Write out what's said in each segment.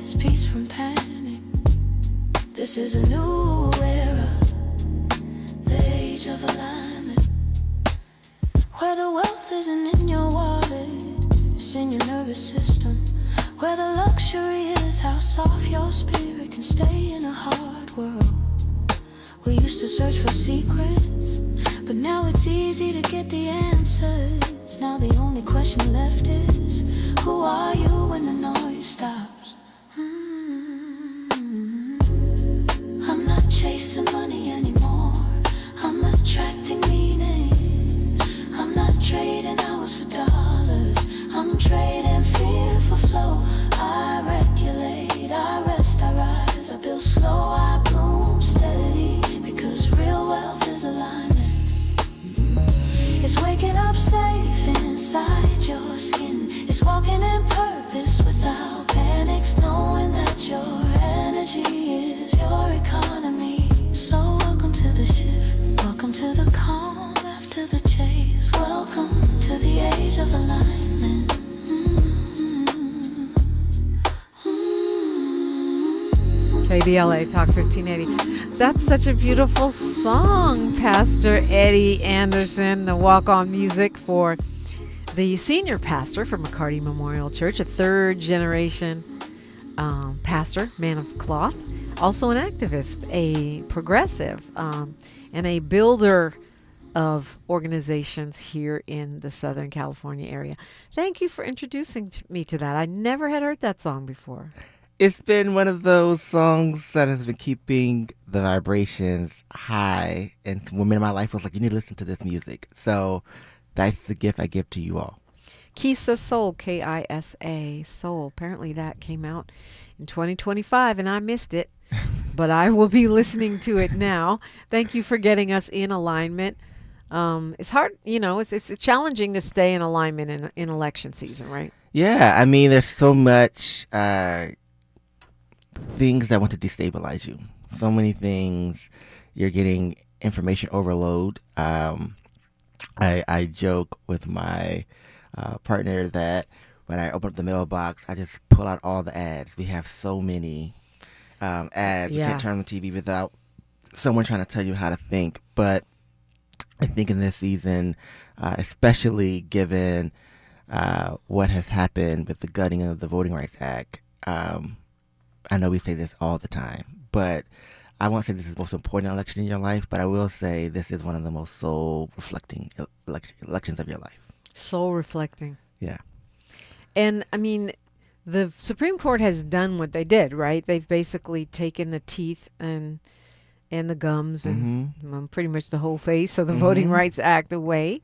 is peace from panic. This is a new era, the age of alignment, where the wealth isn't in your wallet, it's in your nervous system, where the luxury is how soft your spirit can stay in a hard world. We used to search for secrets, but now it's easy to get the answers. Now the only question left is, who are you when the noise stops? I'm not chasing money anymore, I'm attracting meaning. I'm not trading hours for dollars, I'm trading fear for flow. I regulate, I rest, I rise, I build slow, I bloom steady, because real wealth is alignment. It's waking up safe inside your skin, it's walking in purpose without panics, knowing that your energy is your economy. So welcome to the shift, welcome to the calm after the chase, welcome to the age of alignment. KBLA Talk 1580. That's such a beautiful song, Pastor Eddie Anderson, the walk-on music for the senior pastor from McCarty Memorial Church, a third-generation pastor, man of cloth, also an activist, a progressive, and a builder of organizations here in the Southern California area. Thank you for introducing me to that. I never had heard that song before. It's been one of those songs that has been keeping the vibrations high. And women in my life was like, you need to listen to this music. So that's the gift I give to you all. Kisa Soul, Kisa Soul. Apparently that came out in 2025 and I missed it, but I will be listening to it now. Thank you for getting us in alignment. It's hard, it's challenging to stay in alignment in election season, right? Yeah, I mean, there's so much things that want to destabilize you. So many things. You're getting information overload. I joke with my partner that when I open up the mailbox, I just pull out all the ads. We have so many ads. Yeah. You can't turn on the TV without someone trying to tell you how to think. But I think in this season, especially given what has happened with the gutting of the Voting Rights Act, I know we say this all the time, but I won't say this is the most important election in your life, but I will say this is one of the most soul-reflecting elections of your life. Soul-reflecting. Yeah. And, I mean, the Supreme Court has done what they did, right? They've basically taken the teeth and the gums and pretty much the whole face of the Voting Rights Act away.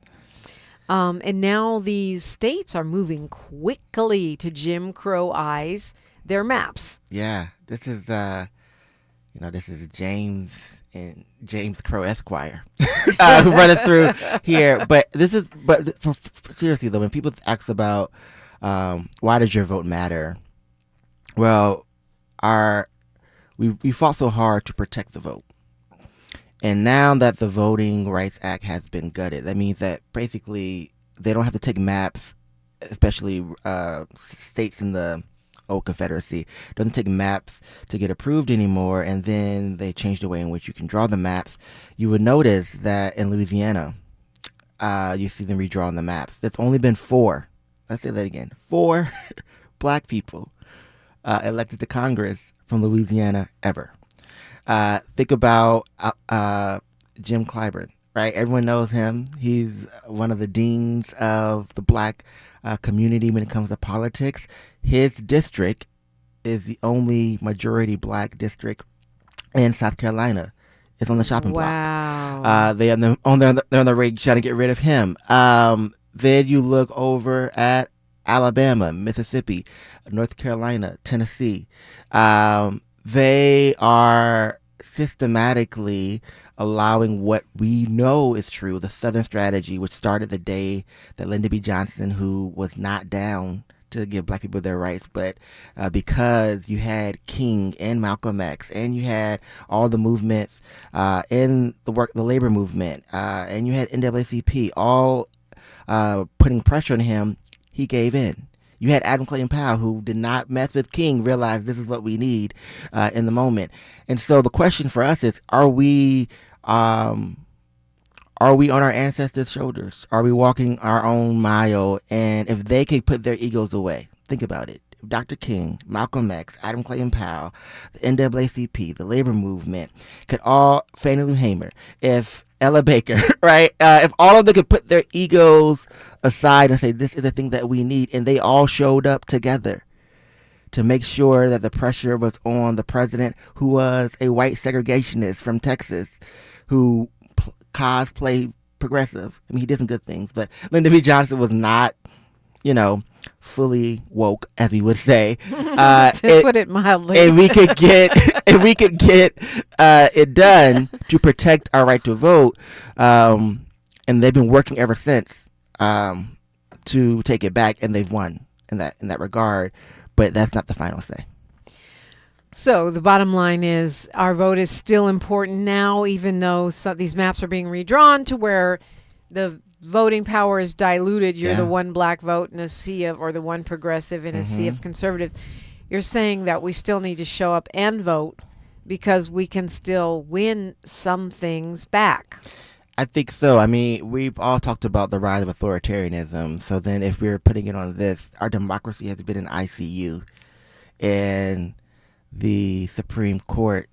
And now these states are moving quickly to Jim Crow-ize their maps. Yeah, this is this is James Crow Esquire who run it through here. But seriously though, when people ask about why does your vote matter, well, we fought so hard to protect the vote, and now that the Voting Rights Act has been gutted, that means that basically they don't have to take maps, especially states in the old Confederacy doesn't take maps to get approved anymore, and then they changed the way in which you can draw the maps. You would notice that in Louisiana, you see them redrawing the maps. There's only been 4, let's say that again, 4 black people elected to Congress from Louisiana ever. Think about Jim Clyburn, right? Everyone knows him. He's one of the deans of the black community when it comes to politics. His district is the only majority black district in South Carolina. It's on the shopping block. Wow. They're on the rate trying to get rid of him. Then you look over at Alabama, Mississippi, North Carolina, Tennessee. They are systematically allowing what we know is true, the Southern strategy, which started the day that Lyndon B. Johnson, who was not down to give black people their rights, but because you had King and Malcolm X, and you had all the movements in the labor movement, and you had NAACP, all putting pressure on him, he gave in. You had Adam Clayton Powell, who did not mess with King, realize this is what we need in the moment. And so the question for us is, are we on our ancestors' shoulders? Are we walking our own mile? And if they could put their egos away, think about it. If Dr. King, Malcolm X, Adam Clayton Powell, the NAACP, the labor movement, could all, Fannie Lou Hamer, if Ella Baker, right? If all of them could put their egos aside and say, this is the thing that we need, and they all showed up together to make sure that the pressure was on the president, who was a white segregationist from Texas, who cosplayed progressive. I mean, he did some good things, but Lyndon B. Johnson was not, fully woke, as we would say. To put it mildly. And we could get, it done to protect our right to vote. And they've been working ever since to take it back, and they've won in that regard. But that's not the final say. So the bottom line is our vote is still important now, even though these maps are being redrawn to where the voting power is diluted. You're the one black vote in a sea of, or the one progressive in a sea of conservatives. You're saying that we still need to show up and vote because we can still win some things back. I think so. I mean, we've all talked about the rise of authoritarianism. So then if we're putting it on this, our democracy has been in ICU. And the Supreme Court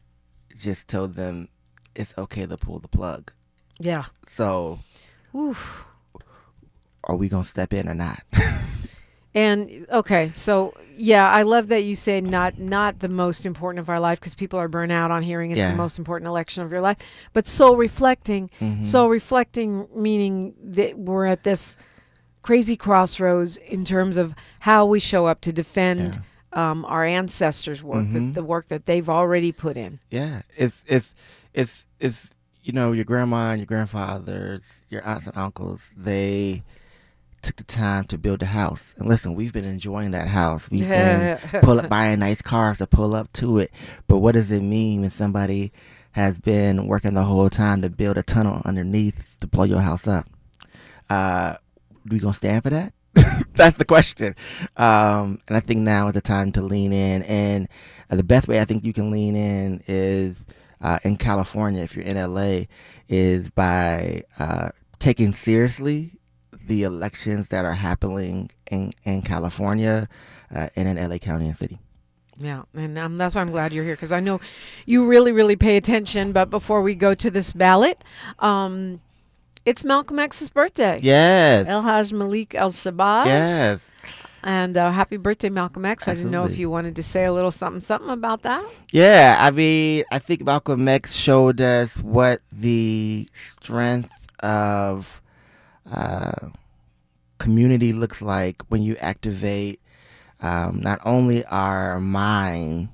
just told them it's okay to pull the plug. Yeah. So, oof. Are we going to step in or not? And, okay, so, yeah, I love that you say not the most important of our life, because people are burnt out on hearing it's the most important election of your life, but soul reflecting. Soul reflecting meaning that we're at this crazy crossroads in terms of how we show up to defend our ancestors' work, the work that they've already put in. Yeah, it's your grandma and your grandfathers, your aunts and uncles, they took the time to build a house. And listen, we've been enjoying that house. We've been buying nice cars to pull up to it. But what does it mean when somebody has been working the whole time to build a tunnel underneath to blow your house up? We gonna stand for that? That's the question. And I think now is the time to lean in. And the best way I think you can lean in is in California, if you're in LA, is by taking seriously the elections that are happening in California and in LA County and City. Yeah, and that's why I'm glad you're here, because I know you really, really pay attention. But before we go to this ballot, it's Malcolm X's birthday. Yes. El Haj Malik El Shabazz. Yes. And happy birthday, Malcolm X. Absolutely. I didn't know if you wanted to say a little something about that. Yeah, I mean, I think Malcolm X showed us what the strength of community looks like when you activate not only our mind,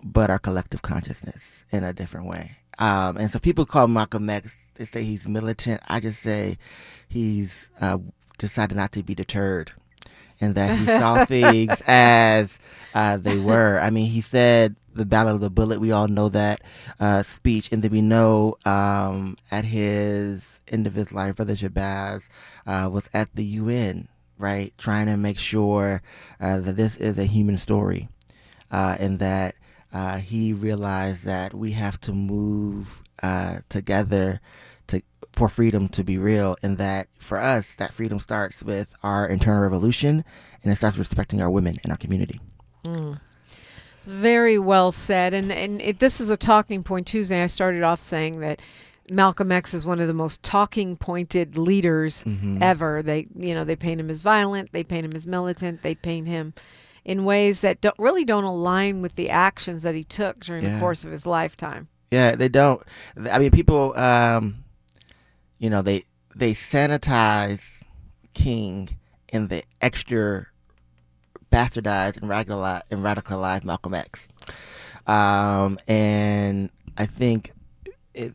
but our collective consciousness in a different way. And so people call Malcolm X, they say he's militant. I just say he's decided not to be deterred, and that he saw things as they were. I mean, he said the Battle of the Bullet. We all know that speech. And then we know at his end of his life, Brother Shabazz was at the UN, right, trying to make sure that this is a human story, and that he realized that we have to move together for freedom to be real, and that for us, that freedom starts with our internal revolution, and it starts with respecting our women in our community. It's very well said, and this is a talking point Tuesday. I started off saying that Malcolm X is one of the most talking pointed leaders ever. They paint him as violent, they paint him as militant, they paint him in ways that don't align with the actions that he took during the course of his lifetime. Yeah, they don't. I mean, people, they sanitize King in the extra bastardized and radicalized Malcolm X. And I think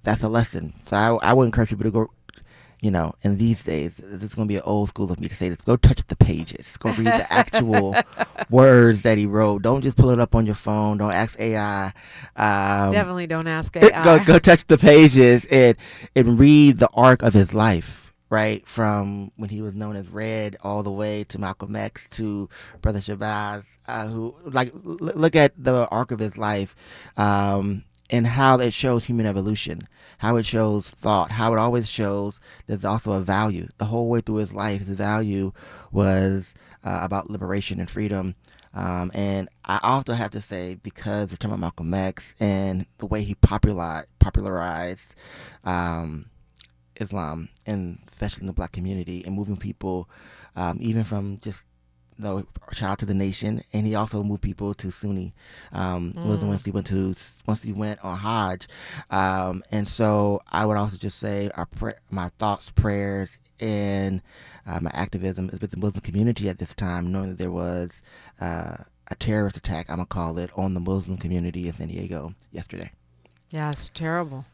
that's a lesson. So I would encourage people to go, in these days, this is going to be an old school of me to say this, go touch the pages. Go read the actual words that he wrote. Don't just pull it up on your phone. Don't ask AI. Definitely don't ask AI. Go touch the pages and read the arc of his life. right? From when he was known as Red all the way to Malcolm X to Brother Shabazz, who look at the arc of his life, and how it shows human evolution, how it shows thought, how it always shows there's also a value. The whole way through his life, his value was about liberation and freedom. And I also have to say, because we're talking about Malcolm X and the way he popularized Islam, and especially in the Black community, and moving people even from just shout out to the nation, and he also moved people to Sunni Muslim once he went on Hajj, and so I would also just say my thoughts, prayers, and my activism is with the Muslim community at this time, knowing that there was a terrorist attack, I'm gonna call it, on the Muslim community in San Diego yesterday. Yeah, it's terrible.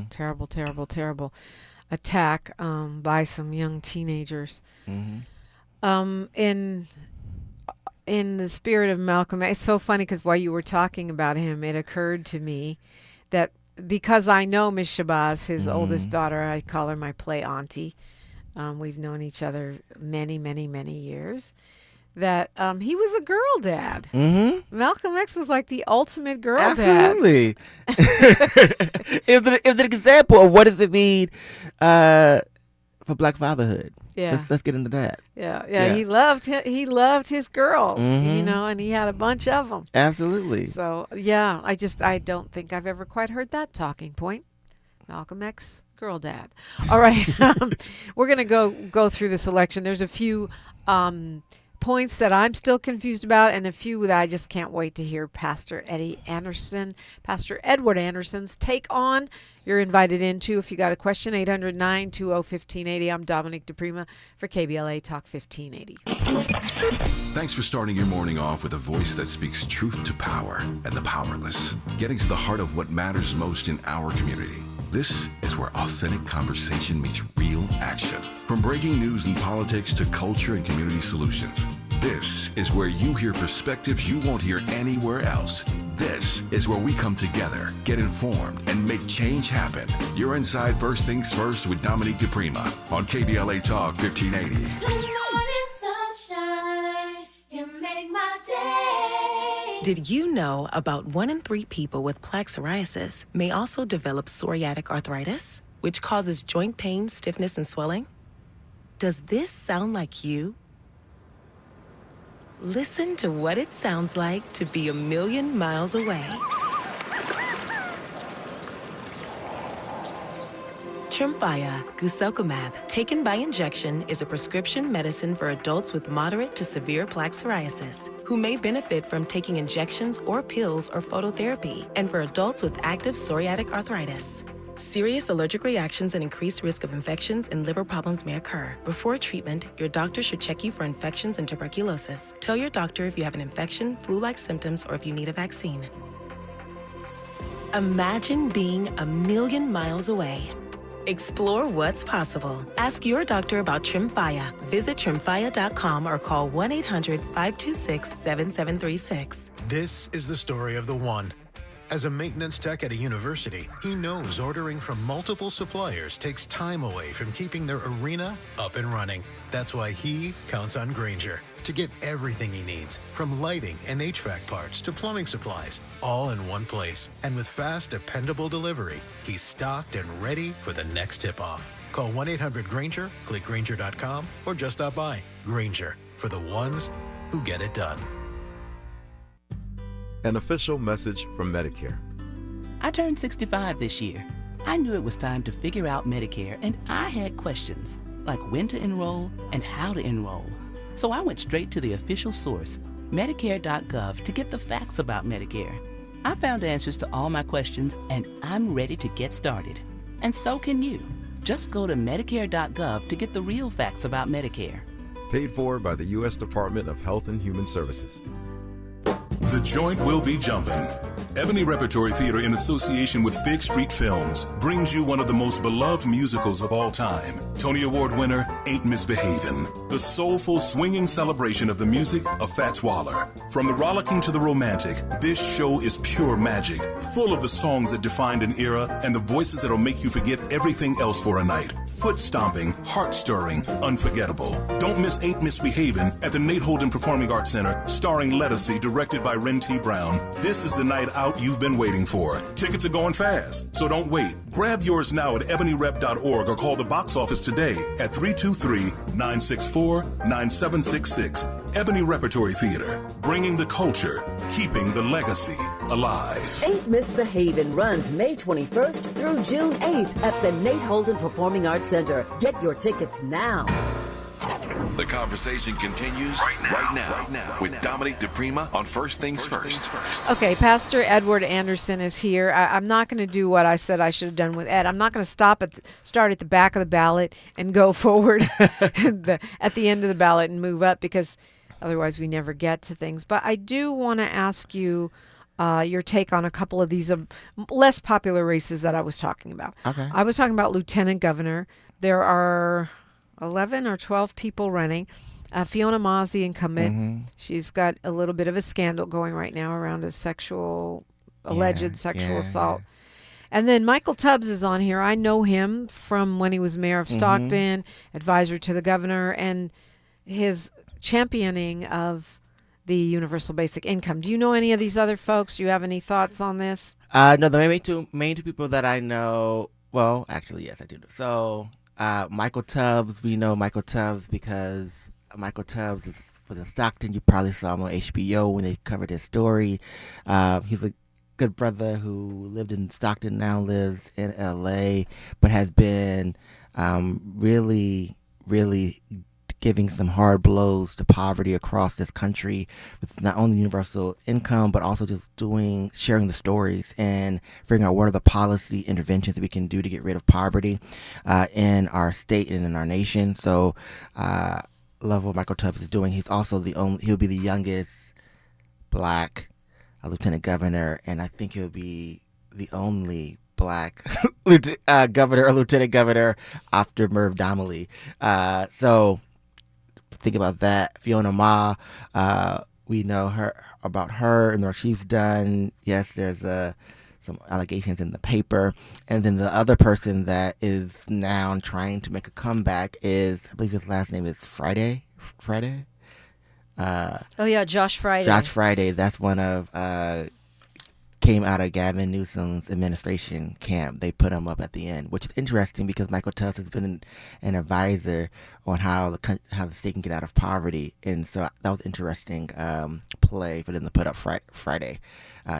Terrible attack by some young teenagers. In the spirit of Malcolm, it's so funny because while you were talking about him, it occurred to me that because I know Miss Shabazz, his oldest daughter, I call her my play auntie. We've known each other many, many, many years. That he was a girl dad. Malcolm X was like the ultimate girl dad. Absolutely. It was an example of what does it mean for Black fatherhood. Yeah, let's get into that. Yeah. He loved his girls, and he had a bunch of them. Absolutely. So yeah, I don't think I've ever quite heard that talking point. Malcolm X, girl dad. All right, we're gonna go through this election. There's a few points that I'm still confused about, and a few that I just can't wait to hear Pastor Edward Anderson's take on. You're invited into if you got a question, 800-920-1580. I'm Dominique DePrima for KBLA Talk 1580. Thanks for starting your morning off with a voice that speaks truth to power and the powerless, getting to the heart of what matters most in our community. This is where authentic conversation meets real action. From breaking news and politics to culture and community solutions, this is where you hear perspectives you won't hear anywhere else. This is where we come together, get informed, and make change happen. You're inside First Things First with Dominique DePrima on KBLA Talk 1580. Good morning, sunshine. You make my day. Did you know about 1 in 3 people with plaque psoriasis may also develop psoriatic arthritis, which causes joint pain, stiffness, and swelling? Does this sound like you? Listen to what it sounds like to be a million miles away. Tremfya guselkumab, taken by injection, is a prescription medicine for adults with moderate to severe plaque psoriasis who may benefit from taking injections or pills or phototherapy, and for adults with active psoriatic arthritis. Serious allergic reactions and increased risk of infections and liver problems may occur. Before treatment, your doctor should check you for infections and tuberculosis. Tell your doctor if you have an infection, flu-like symptoms, or if you need a vaccine. Imagine being a million miles away. Explore what's possible. Ask your doctor about Tremfya. Visit tremfya.com or call 1-800-526-7736. This is the story of the one. As a maintenance tech at a university, he knows ordering from multiple suppliers takes time away from keeping their arena up and running. That's why he counts on Grainger to get everything he needs, from lighting and HVAC parts to plumbing supplies, all in one place. And with fast, dependable delivery, he's stocked and ready for the next tip-off. Call 1-800-GRAINGER, click Grainger.com, or just stop by. Grainger, for the ones who get it done. An official message from Medicare. I turned 65 this year. I knew it was time to figure out Medicare, and I had questions, like when to enroll and how to enroll. So I went straight to the official source, Medicare.gov, to get the facts about Medicare. I found answers to all my questions, and I'm ready to get started. And so can you. Just go to Medicare.gov to get the real facts about Medicare. Paid for by the U.S. Department of Health and Human Services. The joint will be jumping. Ebony Repertory Theater, in association with Fig Street Films, brings you one of the most beloved musicals of all time. Tony Award winner, Ain't Misbehavin'. The soulful, swinging celebration of the music of Fats Waller. From the rollicking to the romantic, this show is pure magic, full of the songs that defined an era and the voices that'll make you forget everything else for a night. foot-stomping, heart-stirring, unforgettable. Don't miss Ain't Misbehavin' at the Nate Holden Performing Arts Center, starring Lettucey, directed by Ren T. Brown. This is the night out you've been waiting for. Tickets are going fast, so don't wait. Grab yours now at ebonyrep.org or call the box office today at 323-964-9766. Ebony Repertory Theater, bringing the culture, keeping the legacy alive. Ain't Misbehavin' runs May 21st through June 8th at the Nate Holden Performing Arts Center. Get your tickets now. The conversation continues right now with Dominique DePrima on First Things First. Okay, Pastor Edward Anderson is here. I'm not going to do what I said I should have done with Ed. I'm not going to start at the back of the ballot and go forward at the end of the ballot and move up, because otherwise we never get to things. But I do want to ask you your take on a couple of these less popular races that I was talking about. Okay. I was talking about lieutenant governor. There are 11 or 12 people running. Fiona Ma's the incumbent. Mm-hmm. She's got a little bit of a scandal going right now around a alleged sexual assault. And then Michael Tubbs is on here. I know him from when he was mayor of Stockton, advisor to the governor, and his championing of the universal basic income. Do you know any of these other folks? Do you have any thoughts on this? No, the main two people that I know, well, actually, yes, I do. So, Michael Tubbs, we know Michael Tubbs because Michael Tubbs was in Stockton. You probably saw him on HBO when they covered his story. He's a good brother who lived in Stockton, now lives in LA, but has been really giving some hard blows to poverty across this country with not only universal income, but also just sharing the stories and figuring out what are the policy interventions that we can do to get rid of poverty in our state and in our nation. So love what Michael Tubbs is doing. He's also he'll be the youngest black lieutenant governor, and I think he'll be the only black governor or lieutenant governor after Merv Donnelly. So think about that. Fiona Ma, we know about her and what she's done. Yes, there's some allegations in the paper. And then the other person that is now trying to make a comeback is, I believe his last name is Friday? Josh Friday. Josh Friday. That's one of came out of Gavin Newsom's administration camp. They put him up at the end, which is interesting because Michael Tubbs has been an advisor on how the state can get out of poverty, and so that was interesting play for them to put up Friday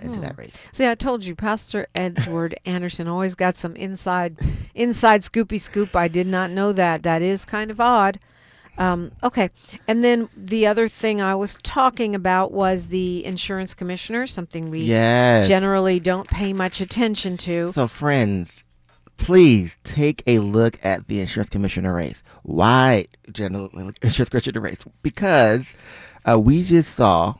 into that race. See, I told you, Pastor Edward Anderson always got some inside scoopy scoop. I did not know that. That is kind of odd. Okay. And then the other thing I was talking about was the insurance commissioner, something we generally don't pay much attention to. So, friends, please take a look at the insurance commissioner race. Why insurance commissioner race? Because we just saw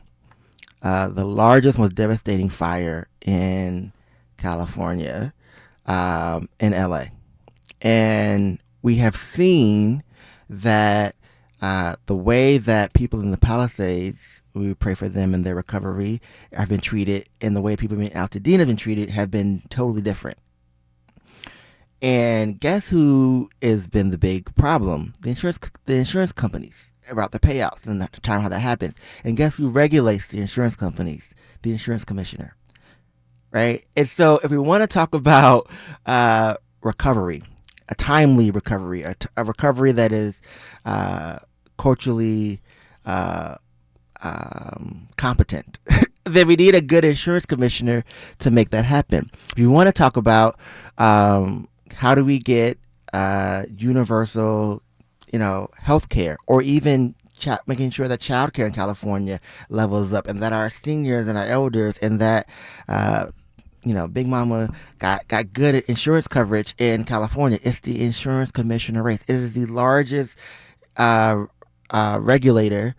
the largest, most devastating fire in California, in LA. And we have seen that the way that people in the Palisades, we pray for them and their recovery, have been treated, and the way people in Altadena have been treated have been totally different. And guess who has been the big problem? The insurance companies about the payouts and the time how that happens. And guess who regulates the insurance companies? The insurance commissioner, right? And so if we want to talk about recovery, a timely recovery, a recovery that is culturally competent, then we need a good insurance commissioner to make that happen. If you want to talk about how do we get universal, health care, or even making sure that child care in California levels up, and that our seniors and our elders, and that Big Mama got good insurance coverage in California. It's the insurance commissioner race. It is the largest regulator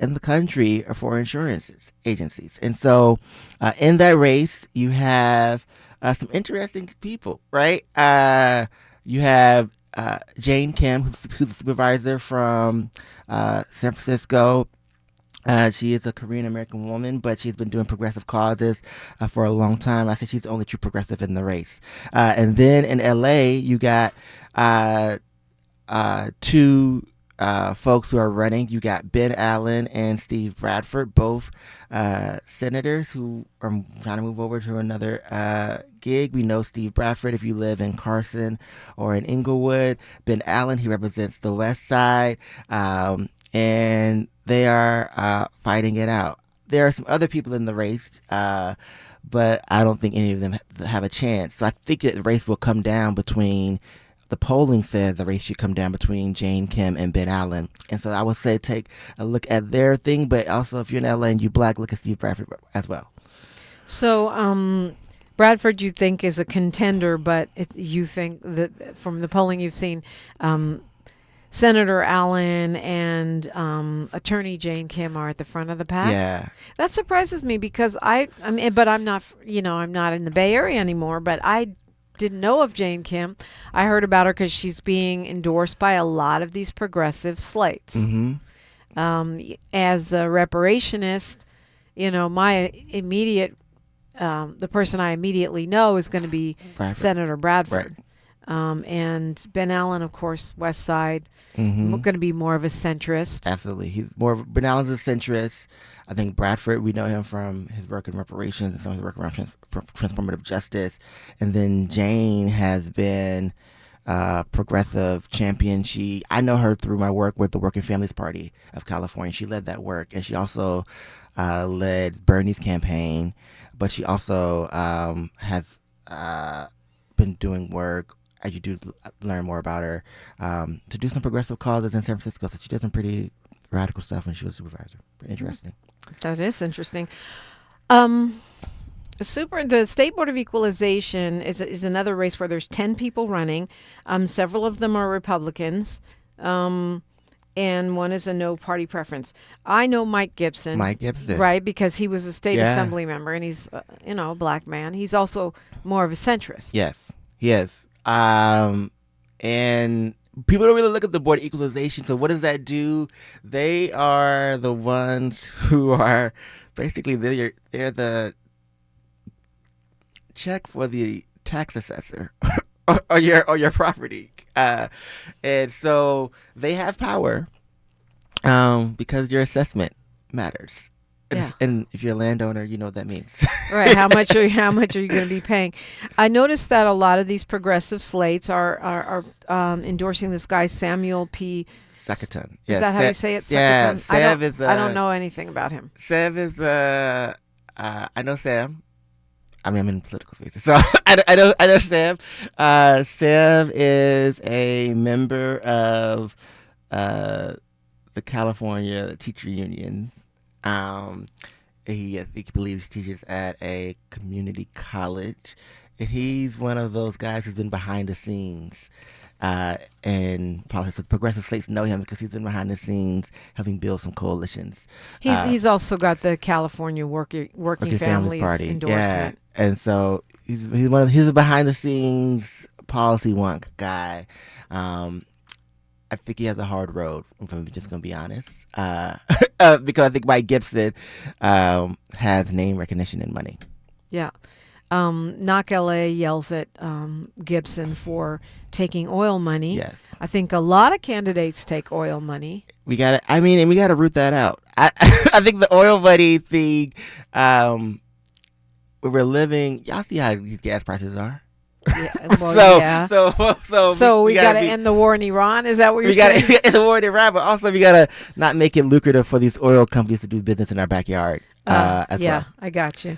in the country for insurance agencies. And so in that race, you have some interesting people, right? You have Jane Kim, who's the supervisor from San Francisco. She is a Korean American woman, but she's been doing progressive causes for a long time. I think she's the only true progressive in the race. And then in LA, you got two folks who are running. You got Ben Allen and Steve Bradford, both senators who are trying to move over to another gig. We know Steve Bradford if you live in Carson or in Inglewood. Ben Allen, he represents the West Side. And they are fighting it out. There are some other people in the race, but I don't think any of them have a chance. So I think that the race will come down between, the polling says the race should come down between Jane Kim and Ben Allen. And so I would say take a look at their thing, but also if you're in LA and you Black, look at Steve Bradford as well. So Bradford you think is a contender, but you think that from the polling you've seen, Senator Allen and Attorney Jane Kim are at the front of the pack. Yeah, that surprises me because I mean, but I'm not, I'm not in the Bay Area anymore. But I didn't know of Jane Kim. I heard about her because she's being endorsed by a lot of these progressive slates. Mm-hmm. As a reparationist, my immediate, the person I immediately know is going to be Bradford. Senator Bradford. Right. And Ben Allen, of course, West Side, Mm-hmm. going to be more of a centrist. Absolutely. He's more of, Ben Allen's a centrist. I think Bradford, we know him from his work in reparations and some of his work around transformative justice. And then Jane has been progressive champion. I know her through my work with the Working Families Party of California. She led that work, and she also led Bernie's campaign, but she also has been doing work, as you do learn more about her, to do some progressive causes in San Francisco. So she did some pretty radical stuff when she was supervisor. Pretty interesting. That is interesting. The State Board of Equalization is another race where there's 10 people running. Several of them are Republicans, and one is a no party preference. I know Mike Gibson. Right, because he was a state assembly member, and he's a Black man. He's also more of a centrist. Yes, he is. And people don't really look at the Board of Equalization. So what does that do? They are the ones who are basically they're the check for the tax assessor or your property. And so they have power because your assessment matters. Yeah. And if you're a landowner, you know what that means. Right. How much are you going to be paying? I noticed that a lot of these progressive slates are endorsing this guy Samuel P. Sakaton. Is that how you say it? Yeah, Sakaton? Sam I don't know anything about him. Sam is I know Sam. I mean, I'm in political spaces, so I know Sam. Sam is a member of the California teacher union. I think believes teaches at a community college, and he's one of those guys who's been behind the scenes in politics. So progressive slates know him because he's been behind the scenes helping build some coalitions. He's also got the California Working Families Party endorsement. Yeah. And so he's a behind the scenes policy wonk guy. I think he has a hard road, if I'm just going to be honest. Because I think Mike Gibson has name recognition and money. Yeah. Knock LA yells at Gibson for taking oil money. Yes. I think a lot of candidates take oil money. We got to root that out. I think the oil money thing, where we're living, y'all see how these gas prices are. Yeah, well, so we got to end the war in Iran. Is that what you're saying? We got to end the war in Iran, but also we got to not make it lucrative for these oil companies to do business in our backyard. As well. I got you.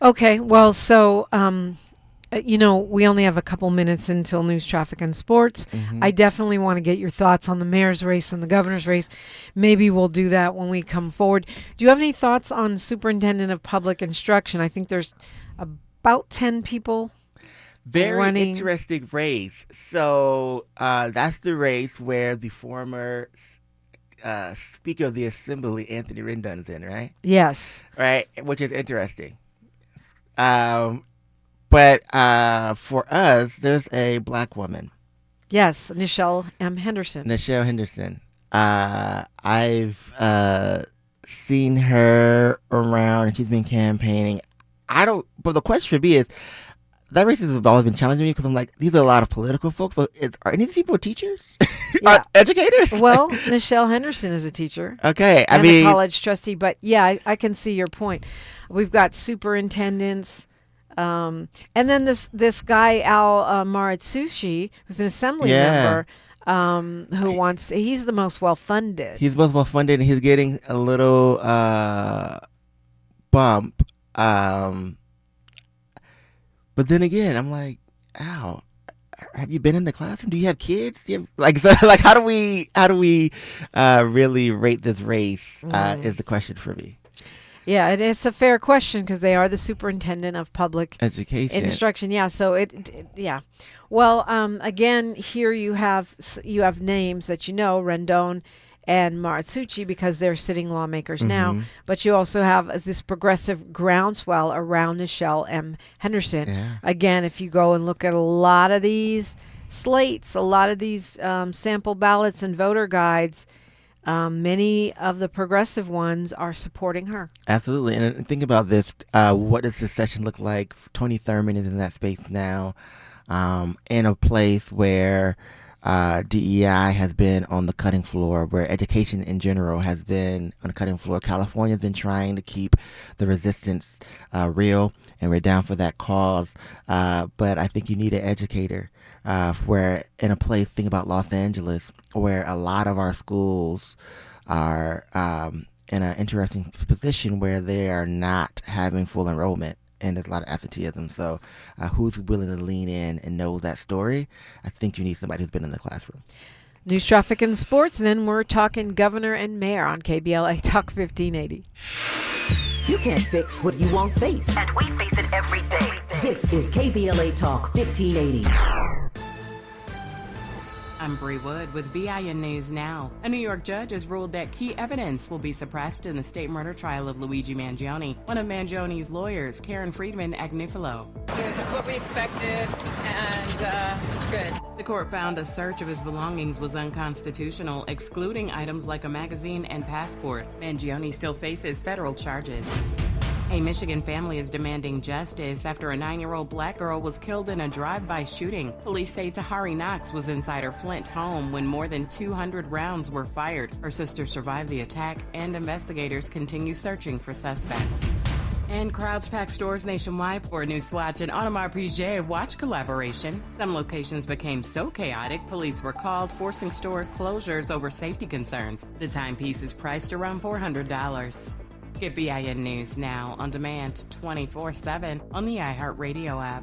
Okay, well, so we only have a couple minutes until news, traffic, and sports. Mm-hmm. I definitely want to get your thoughts on the mayor's race and the governor's race. Maybe we'll do that when we come forward. Do you have any thoughts on superintendent of public instruction? I think there's about 10 people. Very interesting race. So that's the race where the former Speaker of the Assembly, Anthony Rendon's in, right? Yes. Right, which is interesting. But for us, there's a Black woman. Yes, Nichelle M. Henderson. I've seen her around and she's been campaigning. But the question for me is, that racism has always been challenging me because I'm like, these are a lot of political folks. But are any of these people teachers? Yeah. Educators? Well, Nichelle Henderson is a teacher. Okay. And a college trustee. But yeah, I can see your point. We've got superintendents. And then this guy, Al Maratsushi, who's an assembly member, he's the most well-funded. He's most well-funded, and he's getting a little bump. But then again, I'm like, Al, have you been in the classroom? Do you have kids? How do we really rate this race? Is the question for me. Yeah, it's a fair question because they are the superintendent of public education instruction. Yeah, so yeah. Well, again, here you have names that Rendon and Maratsuchi because they're sitting lawmakers now. But you also have this progressive groundswell around Nichelle M. Henderson. Yeah. Again, if you go and look at a lot of these slates, a lot of these sample ballots and voter guides, many of the progressive ones are supporting her. Absolutely. And think about this. What does this session look like? Tony Thurmond is in that space now, in a place where DEI has been on the cutting floor, where education in general has been on the cutting floor. California has been trying to keep the resistance real, and we're down for that cause. But I think you need an educator. Where in a place, think about Los Angeles, where a lot of our schools are in an interesting position where they are not having full enrollment. And there's a lot of absenteeism. So who's willing to lean in and know that story? I think you need somebody who's been in the classroom. News, traffic, and sports. And then we're talking governor and mayor on KBLA Talk 1580. You can't fix what you won't face. And we face it every day. This is KBLA Talk 1580. I'm Bree Wood with BIN News Now. A New York judge has ruled that key evidence will be suppressed in the state murder trial of Luigi Mangione. One of Mangioni's lawyers, Karen Friedman Agnifilo. It's what we expected, and it's good. The court found a search of his belongings was unconstitutional, excluding items like a magazine and passport. Mangione still faces federal charges. A Michigan family is demanding justice after a 9-year-old black girl was killed in a drive-by shooting. Police say Tahari Knox was inside her Flint home when more than 200 rounds were fired. Her sister survived the attack, and investigators continue searching for suspects. And crowds packed stores nationwide for a new Swatch and Audemars Piguet watch collaboration. Some locations became so chaotic, police were called, forcing store closures over safety concerns. The timepiece is priced around $400. Get BIN News Now on demand 24/7 on the iHeartRadio app.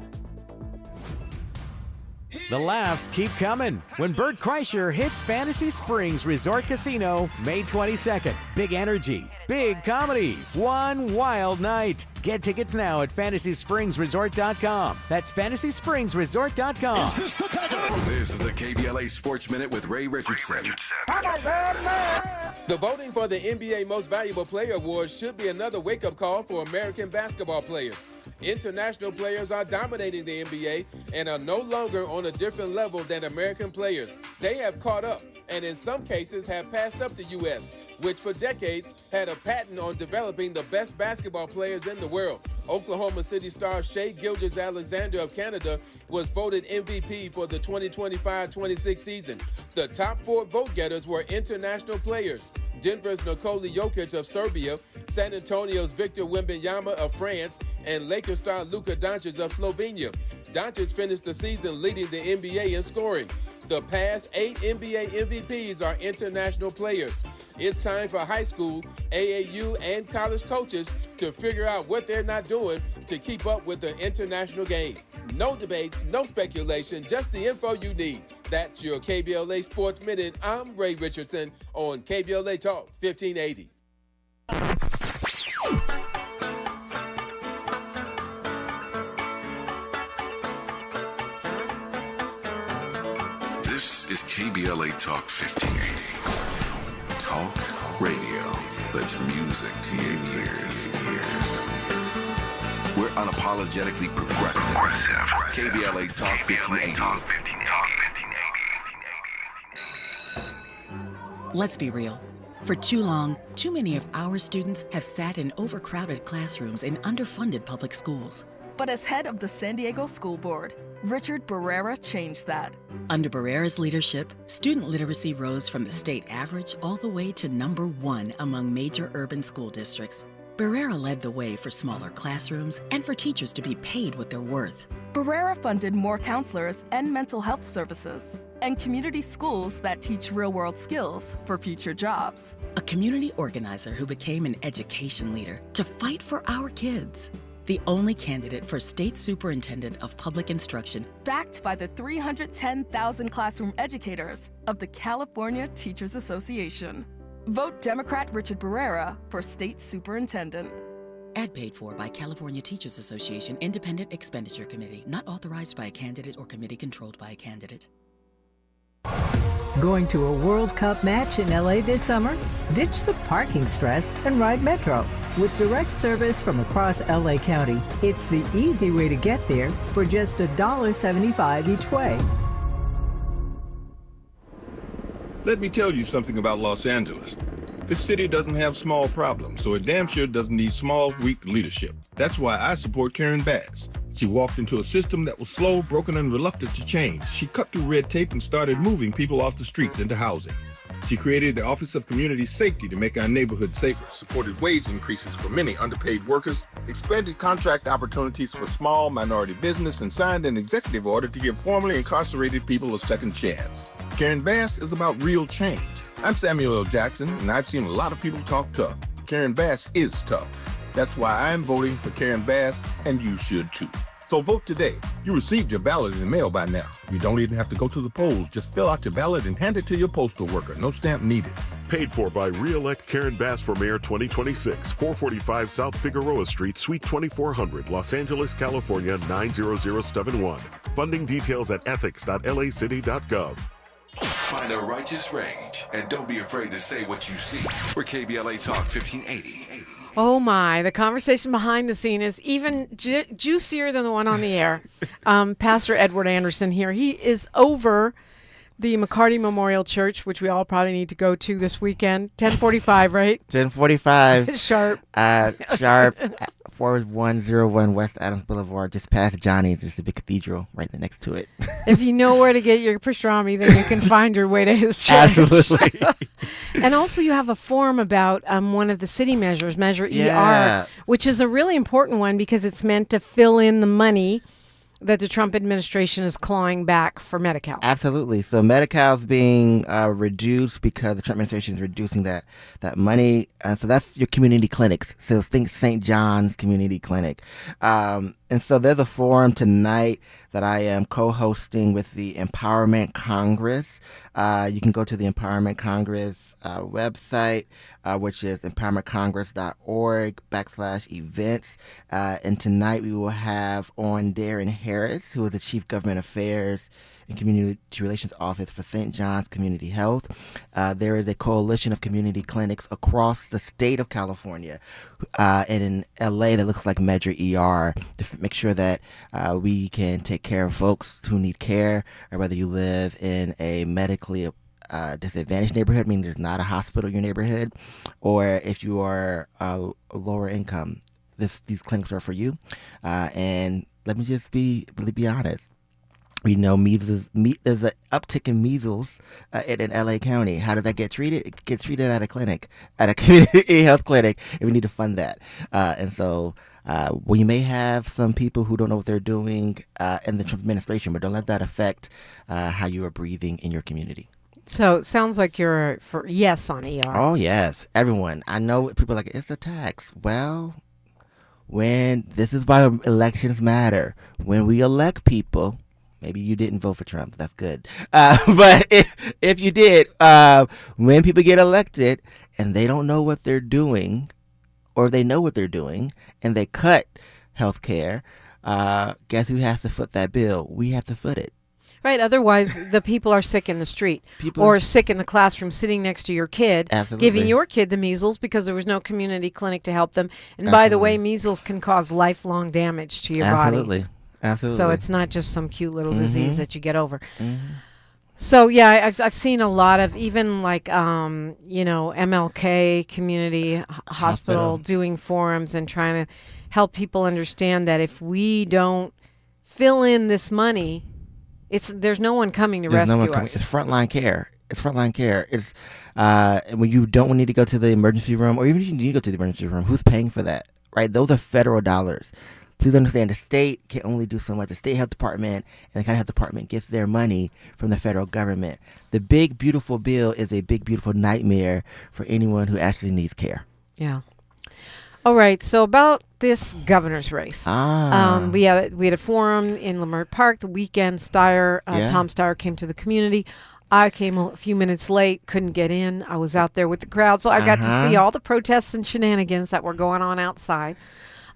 The laughs keep coming when Bert Kreischer hits Fantasy Springs Resort Casino May 22nd. Big energy, big comedy, one wild night. Get tickets now at FantasySpringsResort.com. That's FantasySpringsResort.com. This is the KBLA Sports Minute with Ray Richardson. The voting for the NBA Most Valuable Player Award should be another wake-up call for American basketball players. International players are dominating the NBA and are no longer on a different level than American players. They have caught up and in some cases have passed up the U.S., which for decades had a patent on developing the best basketball players in the world. Oklahoma City star Shai Gilgeous-Alexander of Canada was voted MVP for the 2025-26 season. The top 4 vote-getters were international players: Denver's Nikola Jokic of Serbia, San Antonio's Victor Wembanyama of France, and Lakers star Luka Doncic of Slovenia. Doncic finished the season leading the NBA in scoring. The past 8 NBA MVPs are international players. It's time for high school, AAU, and college coaches to figure out what they're not doing to keep up with the international game. No debates, no speculation, just the info you need. That's your KBLA Sports Minute. I'm Ray Richardson on KBLA Talk 1580. This is KBLA Talk 1580. Talk radio that's music to your ears. We're unapologetically progressive. KBLA Talk 1580. Let's be real. For too long, too many of our students have sat in overcrowded classrooms in underfunded public schools. But as head of the San Diego School Board, Richard Barrera changed that. Under Barrera's leadership, student literacy rose from the state average all the way to #1 among major urban school districts. Barrera led the way for smaller classrooms and for teachers to be paid what they're worth. Barrera funded more counselors and mental health services, and community schools that teach real-world skills for future jobs. A community organizer who became an education leader to fight for our kids. The only candidate for State Superintendent of Public Instruction. Backed by the 310,000 classroom educators of the California Teachers Association. Vote Democrat Richard Barrera for State Superintendent. Ad paid for by California Teachers Association Independent Expenditure Committee, not authorized by a candidate or committee controlled by a candidate. Going to a World Cup match in LA this summer? Ditch the parking stress and ride Metro. With direct service from across LA County, it's the easy way to get there for just $1.75 each way. Let me tell you something about Los Angeles. This city doesn't have small problems, so it damn sure doesn't need small, weak leadership. That's why I support Karen Bass. She walked into a system that was slow, broken, and reluctant to change. She cut through red tape and started moving people off the streets into housing. She created the Office of Community Safety to make our neighborhoods safer, supported wage increases for many underpaid workers, expanded contract opportunities for small minority business, and signed an executive order to give formerly incarcerated people a second chance. Karen Bass is about real change. I'm Samuel L. Jackson, and I've seen a lot of people talk tough. Karen Bass is tough. That's why I'm voting for Karen Bass, and you should too. So vote today. You received your ballot in the mail by now. You don't even have to go to the polls. Just fill out your ballot and hand it to your postal worker. No stamp needed. Paid for by re-elect Karen Bass for Mayor 2026, 445 South Figueroa Street, Suite 2400, Los Angeles, California 90071. Funding details at ethics.lacity.gov. Find a righteous rage and don't be afraid to say what you see. We're KBLA Talk 1580. Oh my, the conversation behind the scene is even juicier than the one on the air. Pastor Edward Anderson here. He is over the McCarty Memorial Church, which we all probably need to go to this weekend. 10:45, right? 10:45. Sharp. Sharp. 4101 West Adams Boulevard, just past Johnny's. Is the big cathedral right next to it. If you know where to get your pastrami, then you can find your way to his church. Absolutely. And also you have a form about one of the city measures, Measure ER, which is a really important one because it's meant to fill in the money that the Trump administration is clawing back for Medi-Cal. Absolutely. So Medi-Cal is being reduced because the Trump administration is reducing that money. So that's your community clinics. So think St. John's Community Clinic. And so there's a forum tonight that I am co-hosting with the Empowerment Congress. You can go to the Empowerment Congress website, which is empowermentcongress.org/events. And tonight we will have on Darren Harris, who is the Chief Government Affairs and Community Relations Office for St. John's Community Health. There is a coalition of community clinics across the state of California and in LA that looks like Measure ER to make sure that we can take care of folks who need care, or whether you live in a medically disadvantaged neighborhood, meaning there's not a hospital in your neighborhood, or if you are lower income, these clinics are for you. And let me just be honest. We know measles. There's an uptick in measles in LA County. How does that get treated? It gets treated at a clinic, at a community health clinic, and we need to fund that. And so we may have some people who don't know what they're doing in the Trump administration, but don't let that affect how you are breathing in your community. So it sounds like you're for yes on ER. Oh, yes. Everyone. I know people are like, it's a tax. Well, this is why elections matter. When we elect people, maybe you didn't vote for Trump. That's good. But if you did, when people get elected and they don't know what they're doing, or they know what they're doing, and they cut health care, guess who has to foot that bill? We have to foot it. Right. Otherwise, the people are sick in the street or sick in the classroom sitting next to your kid, giving your kid the measles because there was no community clinic to help them. And by the way, measles can cause lifelong damage to your body. Absolutely. So it's not just some cute little disease that you get over. So yeah, I've seen a lot of even like MLK Community Hospital doing forums and trying to help people understand that if we don't fill in this money, there's no one coming to rescue us. It's frontline care. It's frontline care. It's when you don't need to go to the emergency room, or even if you need to go to the emergency room, who's paying for that? Right? Those are federal dollars. Please understand, the state can only do so much. The state health department and the county health department gets their money from the federal government. The big, beautiful bill is a big, beautiful nightmare for anyone who actually needs care. Yeah. All right. So about this governor's race, we had a forum in Leimert Park the weekend. Tom Steyer came to the community. I came a few minutes late, couldn't get in. I was out there with the crowd, so I got to see all the protests and shenanigans that were going on outside.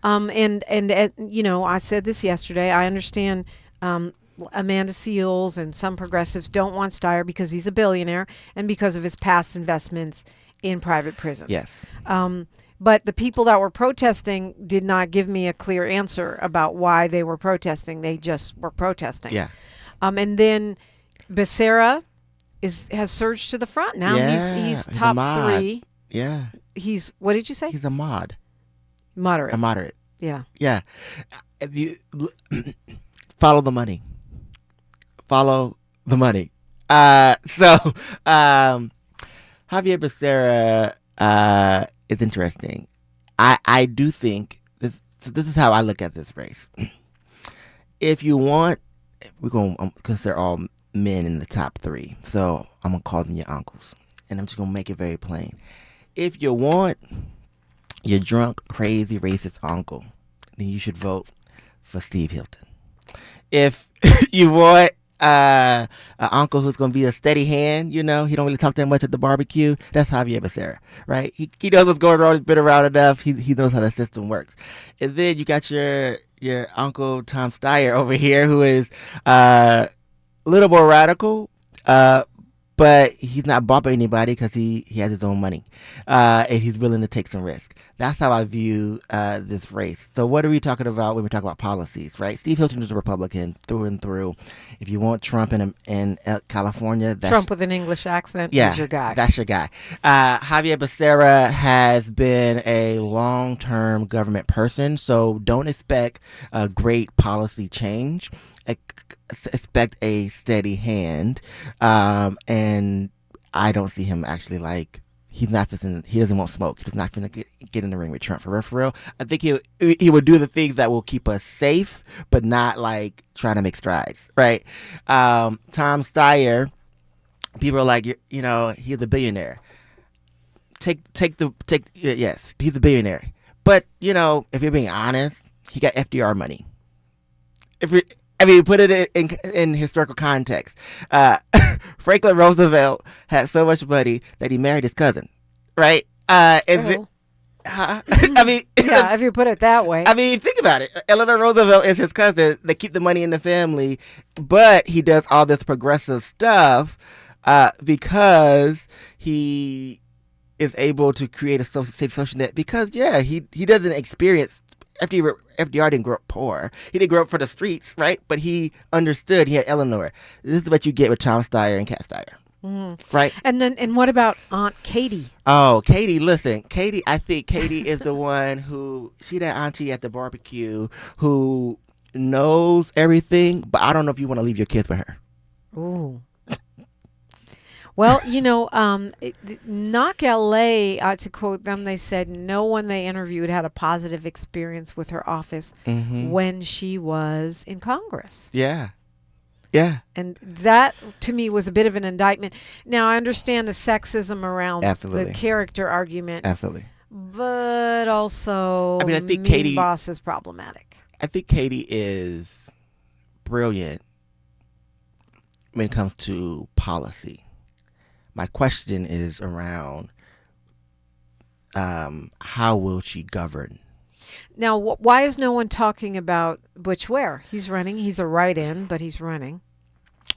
I said this yesterday. I understand Amanda Seals and some progressives don't want Steyer because he's a billionaire and because of his past investments in private prisons. Yes. But the people that were protesting did not give me a clear answer about why they were protesting. They just were protesting. Yeah. And then Becerra has surged to the front. Now he's top 3. Yeah. What did you say? He's a mod. Moderate. A moderate. Yeah. Yeah. If you follow the money. Follow the money. Javier Becerra is interesting. I do think this is how I look at this race. If you want, we're going to consider all men in the top 3. So I'm going to call them your uncles. And I'm just going to make it very plain. If you want your drunk, crazy, racist uncle, then you should vote for Steve Hilton. If you want an uncle who's going to be a steady hand, he don't really talk that much at the barbecue, that's Javier Becerra, right? He knows what's going on. He's been around enough. He knows how the system works. And then you got your uncle Tom Steyer over here, who is a little more radical, but he's not bought by anybody because he has his own money, and he's willing to take some risk. That's how I view this race. So what are we talking about when we talk about policies, right? Steve Hilton is a Republican through and through. If you want Trump in California, Trump with an English accent is your guy. That's your guy. Javier Becerra has been a long-term government person, so don't expect a great policy change. Expect a steady hand, and I don't see him actually he doesn't want smoke. He's not going to get in the ring with Trump for real. I think he would do the things that will keep us safe, but not trying to make strides, right? Tom Steyer, people are like, he's a billionaire. Yes, he's a billionaire. But, if you're being honest, he got FDR money. Put it in historical context. Franklin Roosevelt had so much money that he married his cousin, right? If you put it that way. Think about it. Eleanor Roosevelt is his cousin. They keep the money in the family, but he does all this progressive stuff because he is able to create a safe social net. Because, he doesn't experience. FDR didn't grow up poor. He didn't grow up for the streets, right? But he understood. He had Eleanor. This is what you get with Tom Steyer and Kat Steyer. Mm-hmm. Right? And what about Aunt Katie? Oh, Katie, listen. I think Katie is the one she that auntie at the barbecue who knows everything, but I don't know if you want to leave your kids with her. Ooh. Well, Knock LA, to quote them, they said no one they interviewed had a positive experience with her office when she was in Congress. Yeah. Yeah. And that, to me, was a bit of an indictment. Now, I understand the sexism around the character argument. Absolutely. But also, I think Katie boss is problematic. I think Katie is brilliant when it comes to policy. My question is around how will she govern? Now, why is no one talking about Butch Ware? He's running. He's a write-in, but he's running.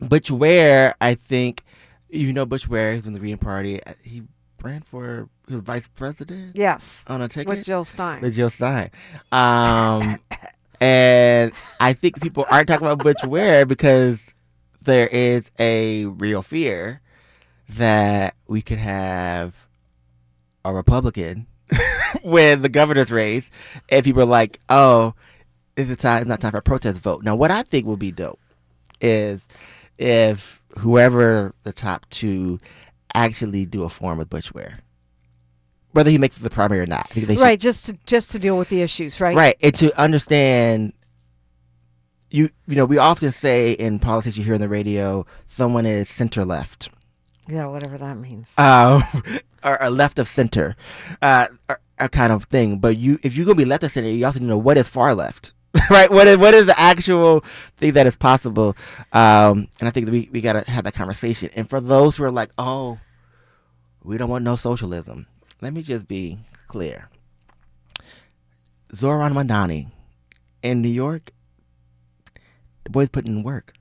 Butch Ware, I think, Butch Ware, he's in the Green Party. He ran for his vice president? Yes. On a ticket? With Jill Stein. And I think people aren't talking about Butch Ware because there is a real fear that we could have a Republican win the governor's race, and people are like, "Oh, it's not time for a protest vote." Now, what I think would be dope is if whoever the top two actually do a form with Bushware, whether he makes it the primary or not. I think they right, should, just to deal with the issues, right? Right, and to understand. You know, we often say in politics, you hear on the radio, someone is center left. Yeah, whatever that means. Or left of center, a kind of thing. But if you're gonna be left of center, you also need to know what is far left, right? What is the actual thing that is possible? And I think that we gotta have that conversation. And for those who are like, oh, we don't want no socialism, let me just be clear. Zoran Mandani in New York. The boy's putting in work.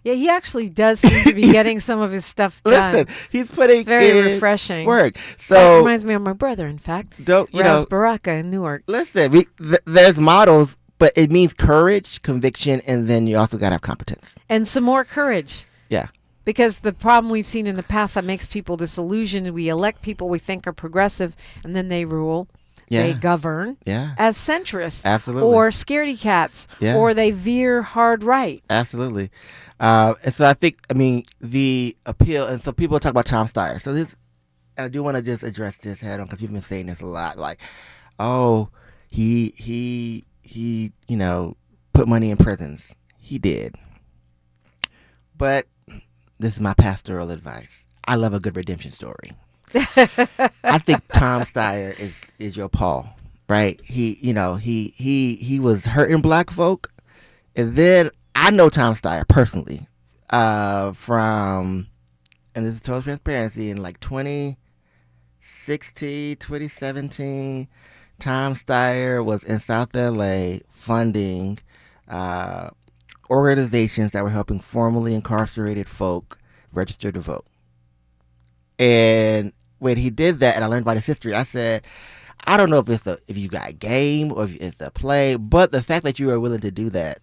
Yeah, he actually does seem to be getting some of his stuff done. Listen, he's putting it's very in refreshing work. That So reminds me of my brother, in fact. Raz Baraka in Newark. Listen, there's models, but it means courage, conviction, and then you also got to have competence. And some more courage. Yeah. Because the problem we've seen in the past that makes people disillusioned, we elect people we think are progressives, and then they rule. Yeah. They govern as centrists. Absolutely. Or scaredy cats. Yeah. Or they veer hard right. Absolutely. And so I think, the appeal, and so people talk about Tom Steyer. So this, and I do want to just address this head on because you've been saying this a lot. Like, oh, he put money in prisons. He did. But this is my pastoral advice. I love a good redemption story. I think Tom Steyer is your Paul, right? He was hurting black folk, and then I know Tom Steyer personally from, and this is total transparency, in like 2016, 2017, Tom Steyer was in South LA funding organizations that were helping formerly incarcerated folk register to vote. And when he did that, and I learned about his history, I said, I don't know if you got game or if it's a play, but the fact that you are willing to do that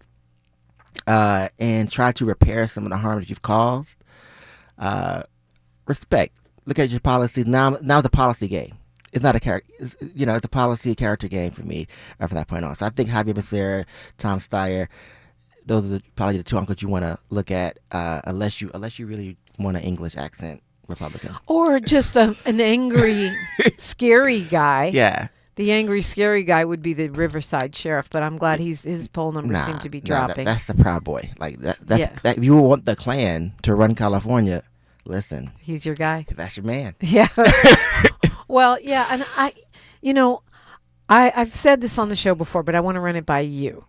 and try to repair some of the harm that you've caused, respect. Look at your policies. Now it's a policy game. It's not a character. It's a policy character game for me from that point on. So I think Javier Becerra, Tom Steyer, those are probably the two uncles you want to look at, unless you really want an English accent Republican. Or just an angry, scary guy. Yeah. The angry, scary guy would be the Riverside sheriff, but I'm glad his poll numbers seem to be dropping. That's the Proud Boy. Like that. If you want the Klan to run California, listen. He's your guy. That's your man. Yeah. Well, yeah, and I've said this on the show before, but I want to run it by you.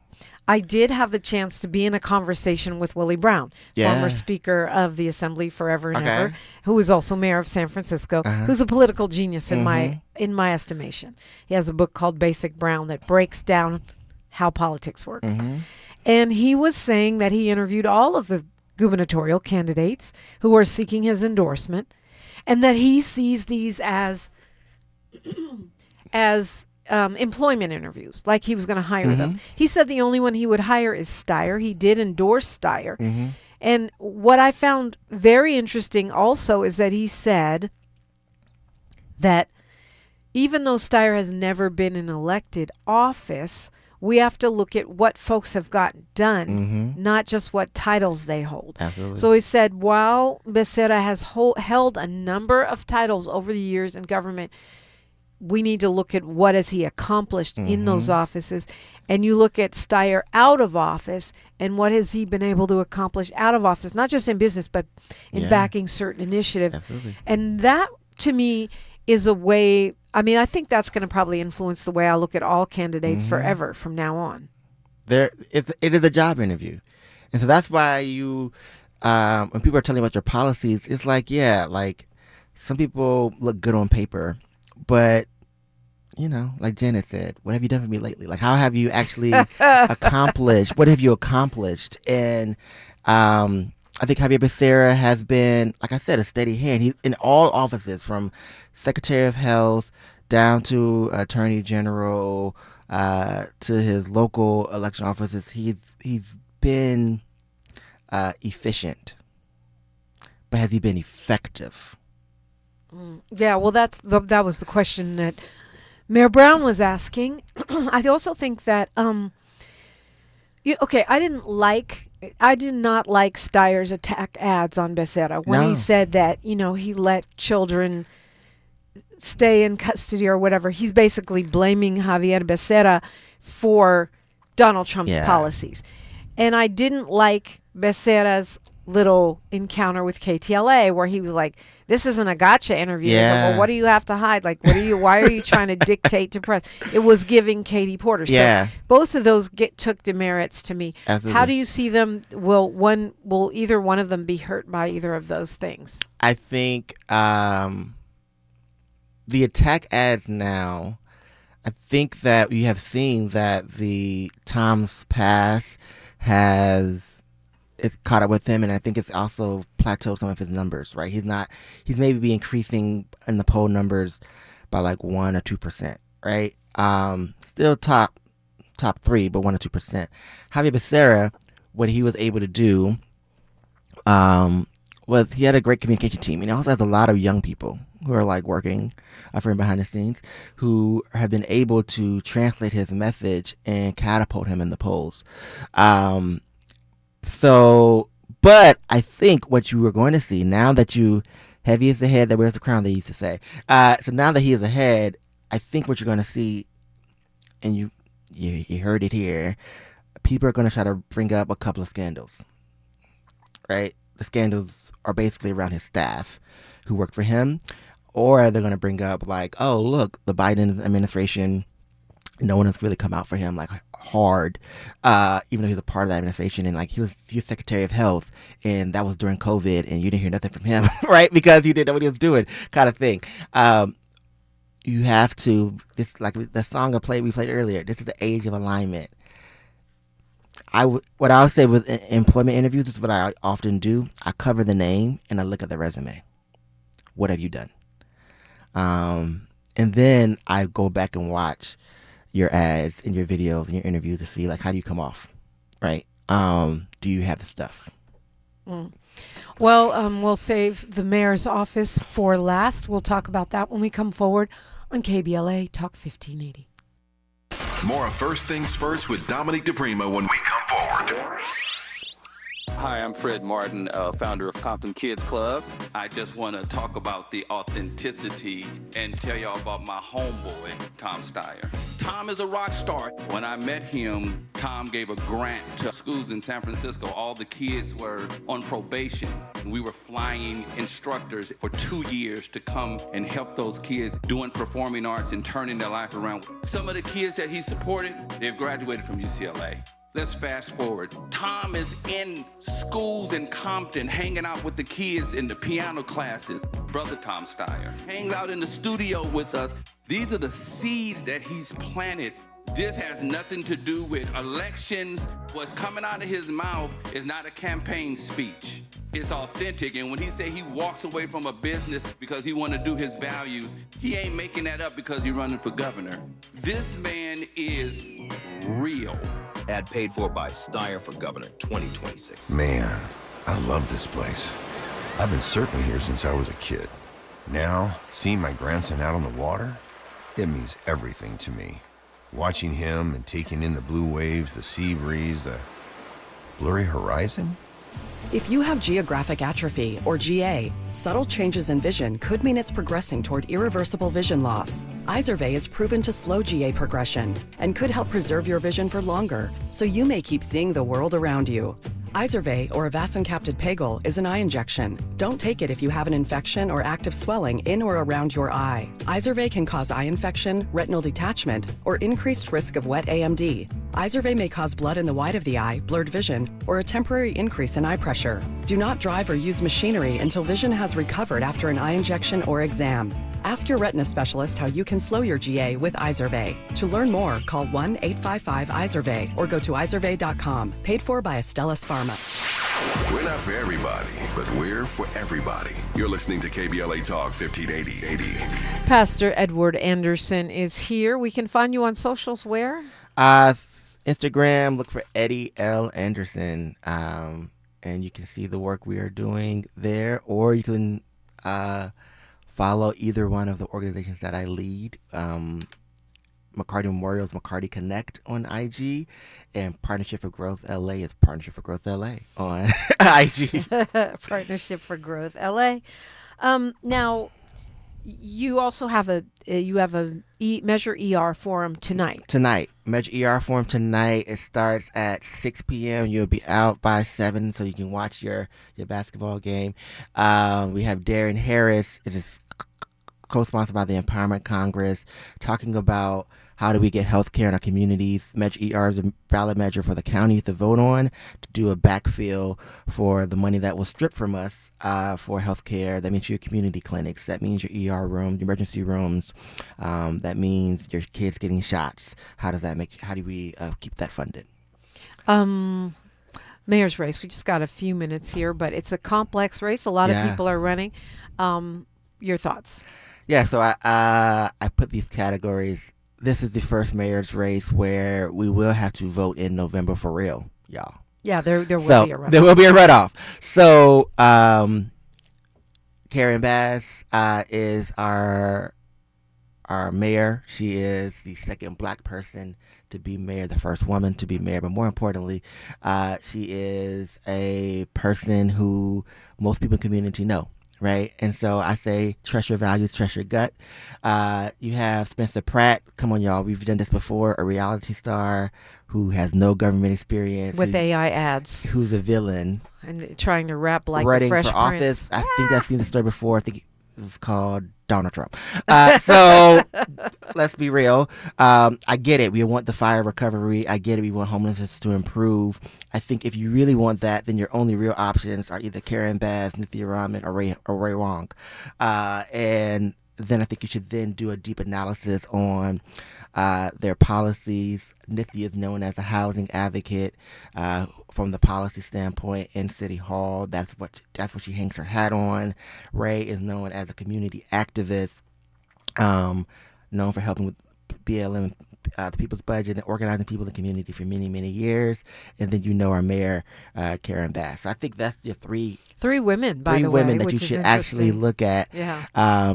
I did have the chance to be in a conversation with Willie Brown, former Speaker of the Assembly forever and ever, who is also mayor of San Francisco, who's a political genius in my estimation. He has a book called Basic Brown that breaks down how politics work. And he was saying that he interviewed all of the gubernatorial candidates who are seeking his endorsement, and that he sees these as employment interviews, like he was going to hire them. He said the only one he would hire is Steyer. He did endorse Steyer. And what I found very interesting also is that he said that even though Steyer has never been in elected office, we have to look at what folks have gotten done, not just what titles they hold. Absolutely. So he said, while Becerra has held a number of titles over the years in government, we need to look at what has he accomplished in those offices. And you look at Steyer out of office and what has he been able to accomplish out of office, not just in business, but in backing certain initiatives. Absolutely. And that, to me, is a way, I think that's going to probably influence the way I look at all candidates forever from now on. It is a job interview. And so that's why when people are telling you about your policies, it's like, some people look good on paper, but like Janet said, what have you done for me lately? Like, how have you actually accomplished? What have you accomplished? And I think Javier Becerra has been, like I said, a steady hand. He's in all offices, from Secretary of Health down to Attorney General to his local election offices. He's been efficient, but has he been effective? Yeah, well, that was the question that Mayor Brown was asking. I also think that I did not like Steyer's attack ads on Becerra when he said that he let children stay in custody or whatever. He's basically blaming Javier Becerra for Donald Trump's policies. And I didn't like Becerra's little encounter with KTLA where he was like, this isn't a gotcha interview. It's like, well, what do you have to hide? Like, why are you trying to dictate to press? It was giving Katie Porter. So both of those took demerits to me. Absolutely. How do you see them? Will either one of them be hurt by either of those things? I think the attack ads now, I think that you have seen that the Tom's Pass it's caught up with him, and I think it's also plateaued some of his numbers, right? He's maybe be increasing in the poll numbers by like 1 or 2%, right? Still top 3, but 1 or 2%. Javier Becerra, what he was able to do was he had a great communication team, and he also has a lot of young people who are like working for him behind the scenes who have been able to translate his message and catapult him in the polls. But I think what you are going to see now that heavy is the head that wears the crown, they used to say. So now that he is ahead, I think what you're going to see, and you heard it here, people are going to try to bring up a couple of scandals, right? The scandals are basically around his staff who worked for him, or they're going to bring up like, oh, look, the Biden administration, no one has really come out for him like hard, even though he's a part of that administration, and like he was Secretary of Health, and that was during COVID, and you didn't hear nothing from him, right? Because he didn't know what he was doing, kind of thing. You have to, this like the song we played earlier. This is the age of alignment. What I would say with employment interviews is what I often do. I cover the name and I look at the resume. What have you done? And then I go back and watch your ads and your videos and your interviews to see like how do you come off, right? Do you have the stuff? Well, we'll save the mayor's office for last. We'll talk about that when we come forward on KBLA Talk 1580. More of First Things First with Dominique DePrima when we come forward. Hi, I'm Fred Martin, founder of Compton Kids Club. I just want to talk about the authenticity and tell y'all about my homeboy, Tom Steyer. Tom is a rock star. When I met him, Tom gave a grant to schools in San Francisco. All the kids were on probation. We were flying instructors for 2 years to come and help those kids doing performing arts and turning their life around. Some of the kids that he supported, they've graduated from UCLA. Let's fast forward. Tom is in schools in Compton, hanging out with the kids in the piano classes. Brother Tom Steyer hangs out in the studio with us. These are the seeds that he's planted. This has nothing to do with elections. What's coming out of his mouth is not a campaign speech. It's authentic, and when he say he walks away from a business because he want to do his values, he ain't making that up because he's running for governor. This man is real. Ad paid for by Steyer for Governor 2026. Man, I love this place. I've been surfing here since I was a kid. Now, seeing my grandson out on the water, it means everything to me. Watching him and taking in the blue waves, the sea breeze, the blurry horizon. If you have geographic atrophy, or GA, subtle changes in vision could mean it's progressing toward irreversible vision loss. Izervay is proven to slow GA progression and could help preserve your vision for longer, so you may keep seeing the world around you. Izervay, or avacincaptad pegol, is an eye injection. Don't take it if you have an infection or active swelling in or around your eye. Izervay can cause eye infection, retinal detachment, or increased risk of wet AMD. Izervay may cause blood in the white of the eye, blurred vision, or a temporary increase in eye pressure. Do not drive or use machinery until vision has recovered after an eye injection or exam. Ask your retina specialist how you can slow your GA with Izervay. To learn more, call 1-855-IZERVAY or go to izervay.com. Paid for by Astellas Pharma. We're not for everybody, but we're for everybody. You're listening to KBLA Talk 1580. Pastor Edward Anderson is here. We can find you on socials where? Instagram, look for Eddie L. Anderson. and you can see the work we are doing there, or you can follow either one of the organizations that I lead. McCarty Memorial's McCarty Connect on IG, and Partnership for Growth LA is Partnership for Growth LA on IG. Partnership for Growth LA. Now, you also have a Measure ER forum tonight. Measure ER forum tonight. It starts at 6 p.m. You'll be out by 7, so you can watch your basketball game. We have Darren Harris. It is co-sponsored by the Empowerment Congress, talking about how do we get health care in our communities. Measure ER is a ballot measure for the county to vote on to do a backfill for the money that was stripped from us for health care. That means your community clinics. That means your ER rooms, your emergency rooms. That means your kids getting shots. How do we keep that funded? Mayor's race. We just got a few minutes here, but it's a complex race. A lot of people are running. Your thoughts? Yeah, so I put these categories. This is the first mayor's race where we will have to vote in November for real, y'all. Yeah, there will be a runoff. There will be a runoff. So Karen Bass is our mayor. She is the second Black person to be mayor, the first woman to be mayor. But more importantly, she is a person who most people in the community know. Right. And so I say, trust your values, trust your gut. You have Spencer Pratt. Come on, y'all. We've done this before. A reality star who has no government experience. With AI ads. Who's a villain. And trying to rap like running the Fresh for Prince. office. I think I've seen the story before. I think it was called Donald Trump. So let's be real. I get it. We want the fire recovery. I get it. We want homelessness to improve. I think if you really want that, then your only real options are either Karen Bass, Nithya Raman, or Ray Wong. And then I think you should then do a deep analysis on their policies. Nithya is known as a housing advocate from the policy standpoint in City Hall. That's what she hangs her hat on. Ray is known as a community activist, known for helping with BLM, the People's Budget, and organizing people in the community for many, many years. And then our mayor, Karen Bass. So I think that's your three women, by the way, three women that which you is should actually look at Yeah.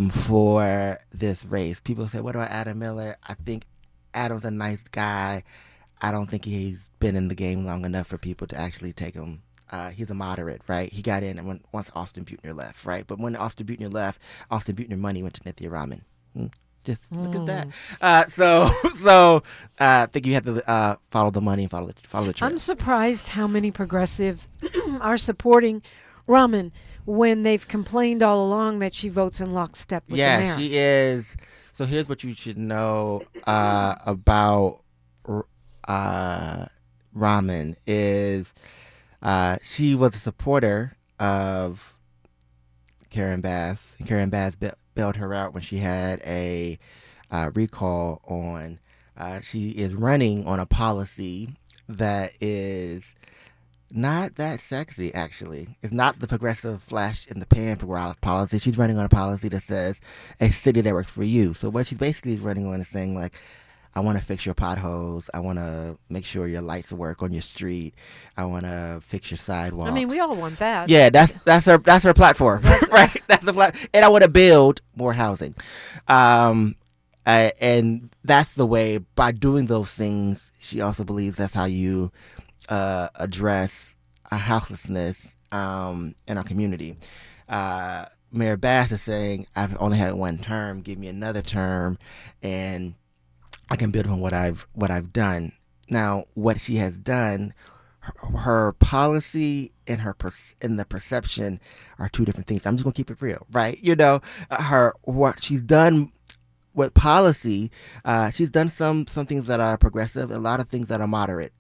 For this race. People say, what about Adam Miller? I think Adam's a nice guy. I don't think he's been in the game long enough for people to actually take him. He's a moderate, right? He got in once Austin Butner left, right? But when Austin Butner left, Austin Butner money went to Nithya Raman. Just look at that. So I think you have to follow the money and follow the trail. I'm surprised how many progressives are supporting Raman when they've complained all along that she votes in lockstep with the mayor. Yeah, she is. So here's what you should know about Raman is she was a supporter of Karen Bass. And Karen Bass bailed her out when she had a recall on. She is running on a policy that is not that sexy, actually. It's not the progressive flash in the pan policy. She's running on a policy that says a city that works for you. So what she's basically running on is saying, like, I want to fix your potholes. I want to make sure your lights work on your street. I want to fix your sidewalks. I mean, we all want that. Yeah, that's her platform, right? That's the platform. And I want to build more housing. And that's the way, by doing those things, she also believes that's how you address houselessness in our community. Mayor Bass is saying, I've only had one term, give me another term, and I can build on what I've done. Now, what she has done, her policy and the perception are two different things. I'm just gonna keep it real, right? What she's done with policy, she's done some things that are progressive, a lot of things that are moderate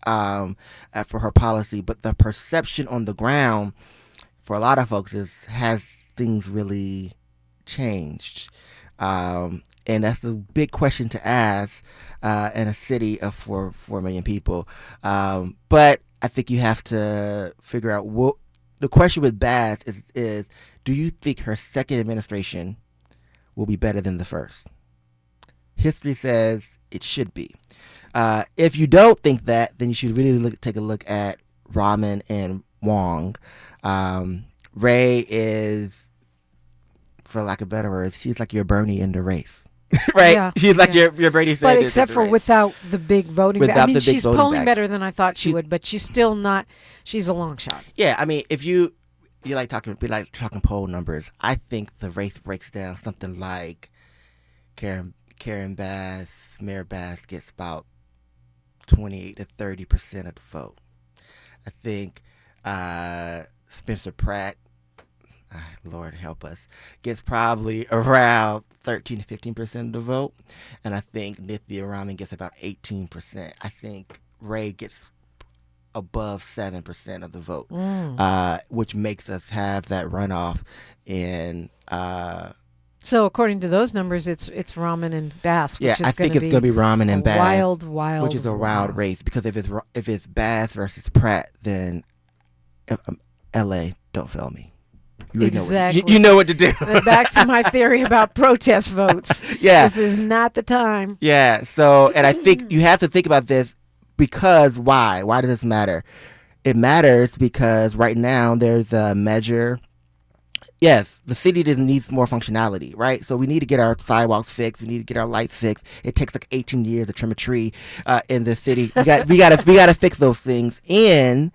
for her policy. But the perception on the ground for a lot of folks has things really changed. And that's a big question to ask in a city of 4 million people. But I think you have to figure out what the question with Bass is do you think her second administration will be better than the first? History says it should be. If you don't think that, then you should really take a look at Ramen and Wong. Ray is, for lack of better words, she's like your Bernie in the race. Right? Yeah, she's like yeah. your Bernie Sanders. But except for race. without the big voting bag. I mean, she's polling bag. better than I thought she would, but she's still not. She's a long shot. Yeah, I mean, if you like talking poll numbers, I think the race breaks down something like Karen Bass, Mayor Bass gets about 28 to 30% of the vote. I think Spencer Pratt, Lord help us, gets probably around 13 to 15% of the vote. And I think Nithya Raman gets about 18%. I think Ray gets above 7% of the vote, which makes us have that runoff in... So according to those numbers, it's Raman and Bass. Which is I think it's going to be Raman and Bass. Wild, which is a wild race, because if it's Bass versus Pratt, then L.A. don't fail me. Exactly. You know what to do. Back to my theory about protest votes. Yeah. This is not the time. Yeah. So, and I think you have to think about this, because why? Why does this matter? It matters because right now there's a measure. Yes, the city needs more functionality, right? So we need to get our sidewalks fixed. We need to get our lights fixed. It takes like 18 years to trim a tree in the city. We got to fix those things. And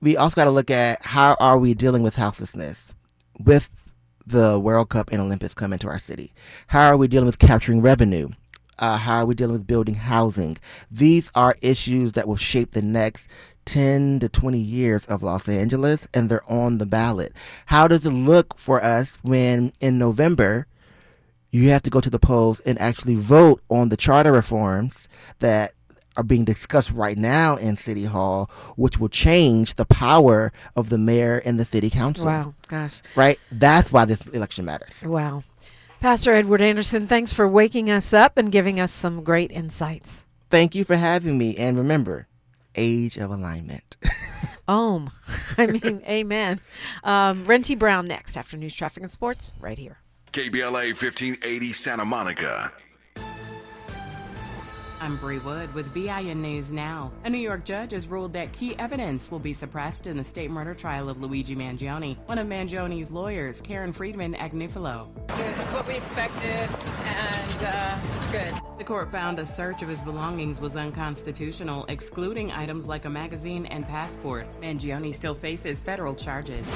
we also got to look at how are we dealing with houselessness with the World Cup and Olympics coming to our city. How are we dealing with capturing revenue? How are we dealing with building housing? These are issues that will shape the next 10 to 20 years of Los Angeles, and they're on the ballot. How does it look for us when in November you have to go to the polls and actually vote on the charter reforms that are being discussed right now in City Hall, which will change the power of the mayor and the city council? Wow, gosh. Right? That's why this election matters. Wow. Pastor Edward Anderson, thanks for waking us up and giving us some great insights. Thank you for having me. And remember, age of alignment. Amen. Renty Brown next after News, Traffic, and Sports right here. KBLA 1580 Santa Monica. I'm Bree Wood with BIN News Now. A New York judge has ruled that key evidence will be suppressed in the state murder trial of Luigi Mangione. One of Mangioni's lawyers, Karen Friedman Agnifilo. It's what we expected, and it's good. The court found a search of his belongings was unconstitutional, excluding items like a magazine and passport. Mangione still faces federal charges.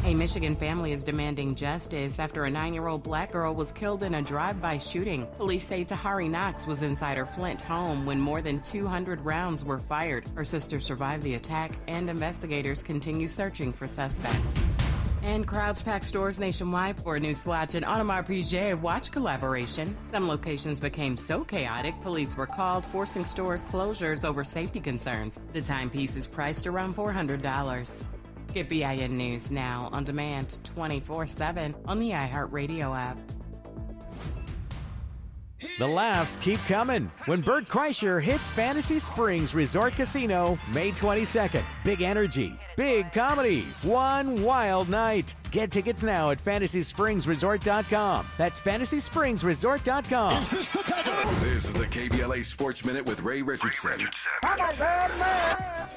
A Michigan family is demanding justice after a 9-year-old black girl was killed in a drive-by shooting. Police say Tahari Knox was inside her Flint home when more than 200 rounds were fired. Her sister survived the attack, and investigators continue searching for suspects. And crowds packed stores nationwide for a new Swatch and Audemars Piguet watch collaboration. Some locations became so chaotic, police were called, forcing stores closures over safety concerns. The timepiece is priced around $400. Get BIN News Now on demand 24/7 on the iHeartRadio app. The laughs keep coming when Bert Kreischer hits Fantasy Springs Resort Casino May 22nd. Big energy, big comedy, one wild night. Get tickets now at FantasySpringsResort.com. That's FantasySpringsResort.com. This is the KBLA Sports Minute with Ray Richardson.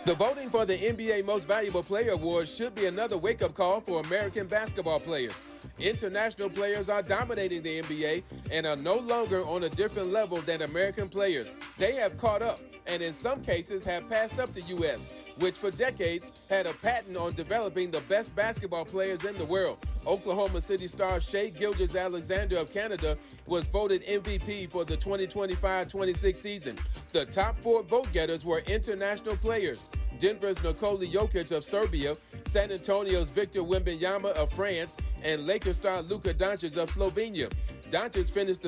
The voting for the NBA Most Valuable Player Award should be another wake-up call for American basketball players. International players are dominating the NBA and are no longer on a different level than American players. They have caught up and in some cases have passed up the U.S., which for decades had a patent on developing the best basketball players in the world. Oklahoma City star Shai Gilgeous-Alexander of Canada was voted MVP for the 2025-26 season. The top 4 vote-getters were international players: Denver's Nikola Jokic of Serbia, San Antonio's Victor Wembanyama of France, and Lakers star Luka Doncic of Slovenia. Doncic finished the